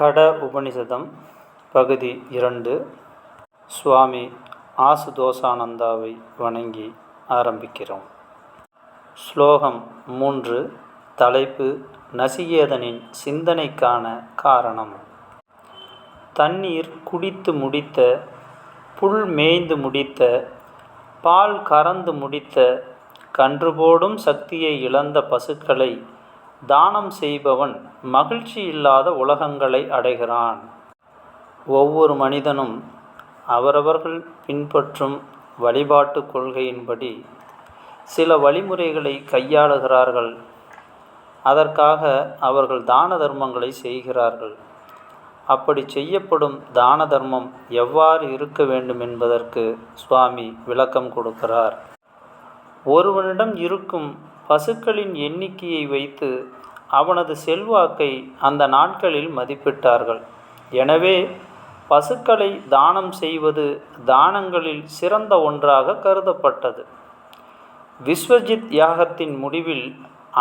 கட உபநிஷதம் பகுதி 2. சுவாமி ஆசுதோசானந்தாவை வணங்கி ஆரம்பிக்கிறோம். ஸ்லோகம் 3. தலைப்பு நசிகேதனின் சிந்தனைக்கான காரணம். தண்ணீர் குடித்து முடித்த, புல் மேய்ந்து முடித்த, பால் கறந்து முடித்த, கன்று போடும் சக்தியை இழந்த பசுக்களை தானம் செய்பவன் மகிழ்ச்சி இல்லாத உலகங்களை அடைகிறான். ஒவ்வொரு மனிதனும் அவரவர்கள் பின்பற்றும் வழிபாட்டு கொள்கையின்படி சில வழிமுறைகளை கையாளுகிறார்கள். அதற்காக அவர்கள் தான தர்மங்களை செய்கிறார்கள். அப்படி செய்யப்படும் தான தர்மம் எவ்வாறு இருக்க வேண்டும் என்பதற்கு சுவாமி விளக்கம் கொடுக்கிறார். ஒருவனிடம் இருக்கும் பசுக்களின் எண்ணிக்கையை வைத்து அவனது செல்வாக்கை அந்த நாட்களில் மதிப்பிட்டார்கள். எனவே பசுக்களை தானம் செய்வது தானங்களில் சிறந்த ஒன்றாக கருதப்பட்டது. விஸ்வஜித் யாகத்தின் முடிவில்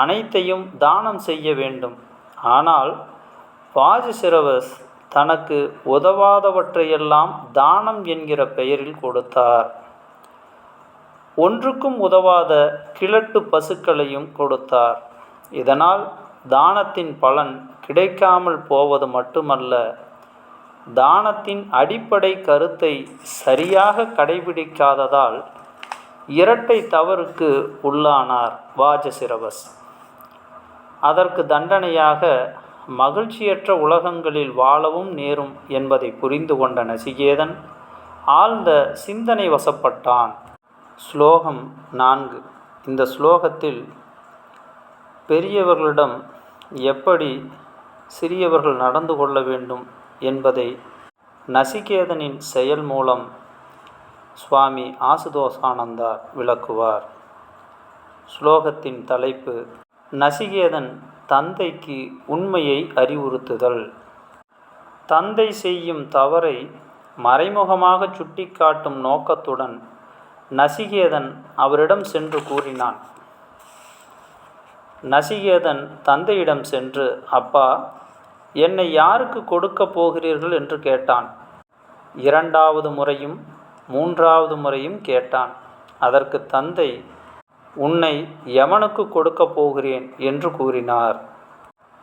அனைத்தையும் தானம் செய்ய வேண்டும். ஆனால் வாஜசிரவஸ் தனக்கு உதவாதவற்றையெல்லாம் தானம் என்கிற பெயரில் கொடுத்தார். ஒன்றுக்கும் உதவாத கிழட்டு பசுக்களையும் கொடுத்தார். இதனால் தானத்தின் பலன் கிடைக்காமல் போவது மட்டுமல்ல, தானத்தின் அடிப்படை கருத்தை சரியாக கடைபிடிக்காததால் இரட்டை தவறுக்கு உள்ளானார் வாஜசிரவஸ். அதற்கு தண்டனையாக மகிழ்ச்சியற்ற உலகங்களில் வாழவும் நேரும் என்பதை புரிந்து கொண்ட நசிகேதன் ஆழ்ந்த சிந்தனை வசப்பட்டான். ஸ்லோகம் 4. இந்த ஸ்லோகத்தில் பெரியவர்களிடம் எப்படி சிறியவர்கள் நடந்து கொள்ள வேண்டும் என்பதை நசிகேதனின் செயல் மூலம் சுவாமி ஆசுதோசானந்தா விளக்குவார். ஸ்லோகத்தின் தலைப்பு நசிகேதன் தந்தைக்கு உண்மையை அறிவுறுத்துதல். தந்தை செய்யும் தவறை மறைமுகமாக சுட்டிக்காட்டும் நோக்கத்துடன் நசிகேதன் அவரிடம் சென்று கூறினான். நசிகேதன் தந்தையிடம் சென்று, அப்பா, என்னை யாருக்கு கொடுக்கப் போகிறீர்கள் என்று கேட்டான். 2வது முறையும் 3வது முறையும் கேட்டான். அதற்கு தந்தை, உன்னை யமனுக்கு கொடுக்கப் போகிறேன் என்று கூறினார்.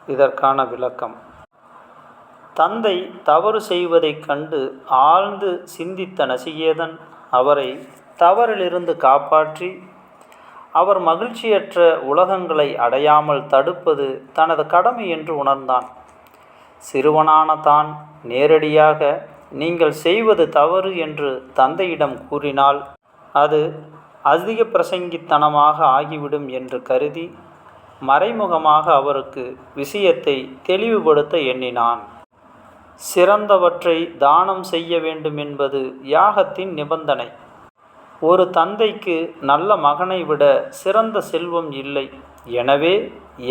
இதற்கான விளக்கம். தந்தை தவறு செய்வதைக் கண்டு ஆழ்ந்து சிந்தித்த நசிகேதன் அவரை தவறிலிருந்து காப்பாற்றி அவர் மகிழ்ச்சியற்ற உலகங்களை அடையாமல் தடுப்பது தனது கடமை என்று உணர்ந்தான். சிறுவனான தான் நேரடியாக நீங்கள் செய்வது தவறு என்று தந்தையிடம் கூறினால் அது அதிக பிரசங்கித்தனமாக ஆகிவிடும் என்று கருதி மறைமுகமாக அவருக்கு விஷயத்தை தெளிவுபடுத்த எண்ணினான். சிறந்தவற்றை தானம் செய்ய வேண்டும் என்பது யாகத்தின் நிபந்தனை. ஒரு தந்தைக்கு நல்ல மகனை விட சிறந்த செல்வம் இல்லை. எனவே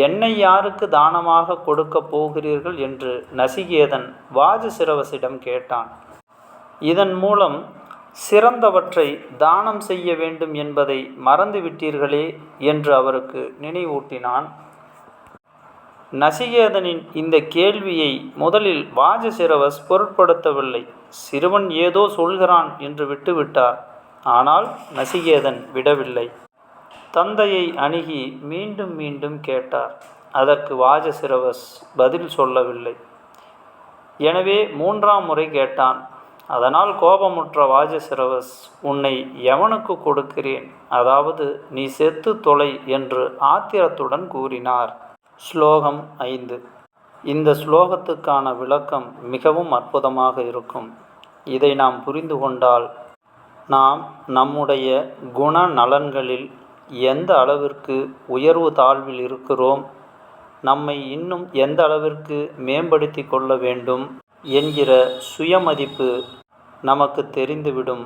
என்னை யாருக்கு தானமாக கொடுக்கப் போகிறீர்கள் என்று நசிகேதன் வாஜசிரவசிடம் கேட்டான். இதன் மூலம் சிறந்தவற்றை தானம் செய்ய வேண்டும் என்பதை மறந்துவிட்டீர்களே என்று அவருக்கு நினைவூட்டினான். நசிகேதனின் இந்த கேள்வியை முதலில் வாஜசிரவஸ் பொருட்படுத்தவில்லை. சிறுவன் ஏதோ சொல்கிறான் என்று விட்டுவிட்டார். ஆனால் நசிகேதன் விடவில்லை. தந்தையை அணுகி மீண்டும் மீண்டும் கேட்டார். அதற்கு வாஜசிரவஸ் பதில் சொல்லவில்லை. எனவே 3ஆம் முறை கேட்டான். அதனால் கோபமுற்ற வாஜசிரவஸ், உன்னை யமனுக்கு கொடுக்கிறேன், அதாவது நீ செத்து தொலை என்று ஆத்திரத்துடன் கூறினார். ஸ்லோகம் 5. இந்த ஸ்லோகத்துக்கான விளக்கம் மிகவும் அற்புதமாக இருக்கும். இதை நாம் புரிந்து கொண்டால் நாம் நம்முடைய குண நலன்களில் எந்த அளவிற்கு உயர்வு தாழ்வில் இருக்கிறோம், நம்மை இன்னும் எந்த அளவிற்கு மேம்படுத்தி கொள்ள வேண்டும் என்கிற சுயமதிப்பு நமக்கு தெரிந்துவிடும்.